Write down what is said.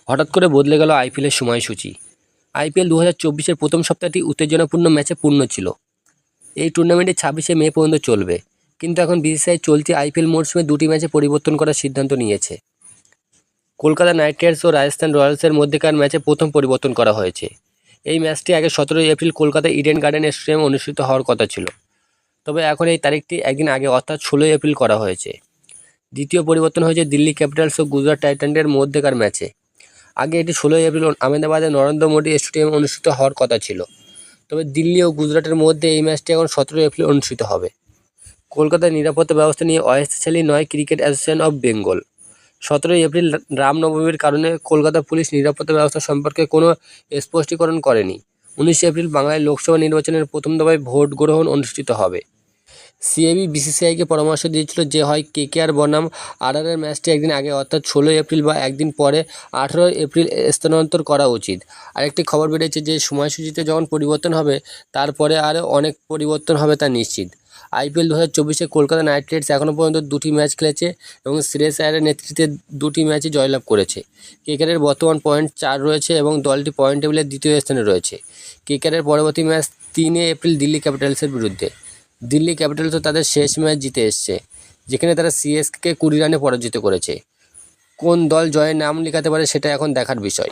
হঠাৎ করে বদলে গেল আইপিএলের সময়সূচি। আইপিএল 2024-এর প্রথম সপ্তাহটি উত্তেজনাপূর্ণ ম্যাচে পূর্ণ ছিল। এই টুর্নামেন্টটি 26শে মে পর্যন্ত চলবে, কিন্তু এখন বিসিসিআই চলতি আইপিএল মরশুমে দুটি ম্যাচে পরিবর্তন করার সিদ্ধান্ত নিয়েছে। কলকাতা নাইট রাইডার্স ও রাজস্থান রয়্যালসের মধ্যেকার ম্যাচে প্রথম পরিবর্তন করা হয়েছে। এই ম্যাচটি আগে 17 এপ্রিল কলকাতা ইডেন গার্ডেন স্টেডিয়ামে অনুষ্ঠিত হওয়ার কথা ছিল, তবে এখন এই তারিখটি একদিন আগে অর্থাৎ 16 এপ্রিল করা হয়েছে। দ্বিতীয় পরিবর্তন হয়েছে দিল্লি ক্যাপিটালস ও গুজরাট টাইটান্সের মধ্যেকার ম্যাচে। আগে এটি 16 এপ্রিল আহমেদাবাদের নরেন্দ্র মোদী স্টেডিয়ামে অনুষ্ঠিত হওয়ার কথা ছিল, তবে দিল্লি ও গুজরাটের মধ্যে এই ম্যাচটি এখন 17 এপ্রিল অনুষ্ঠিত হবে। কলকাতার নিরাপত্তা ব্যবস্থা নিয়ে অস্থায়ী নয় cricket association of Bengal. 17 April রামনবমীর কারণে কলকাতা পুলিশ নিরাপত্তা ব্যবস্থা সম্পর্কে কোনো স্পষ্টীকরণ করেনি। 19 এপ্রিল বাংলায় লোকসভা নির্বাচনের প্রথম দফায় ভোট গ্রহণ অনুষ্ঠিত হবে। সিএবি বিসিসিআইকে পরামর্শ দিয়েছিল যে হয় কেকেআর বনাম আরআরের ম্যাচটি একদিন আগে অর্থাৎ 16 এপ্রিল বা একদিন পরে 18 এপ্রিল স্থানান্তর করা উচিত। আরেকটি খবর বেরিয়েছে যে সময়সূচিতে যখন পরিবর্তন হবে তারপরে আরও অনেক পরিবর্তন হবে তা নিশ্চিত। আইপিএল 2024-এ কলকাতা নাইট রাইডার্স এখনও পর্যন্ত দুটি ম্যাচ খেলেছে এবং শ্রেয়স আয়ারের নেতৃত্বে দুটি ম্যাচে জয়লাভ করেছে। কেকেআরের বর্তমান পয়েন্ট 4 রয়েছে এবং দলটি পয়েন্ট টেবিলের দ্বিতীয় স্থানে রয়েছে। কেকেআরের পরবর্তী ম্যাচ 3 এপ্রিল দিল্লি ক্যাপিটালসের বিরুদ্ধে। দিল্লি ক্যাপিটালসও তাদের শেষ ম্যাচ জিতে এসছে, যেখানে তারা সিএসকে 20 রানে পরাজিত করেছে। কোন দল জয়ের নাম লেখাতে পারে সেটা এখন দেখার বিষয়।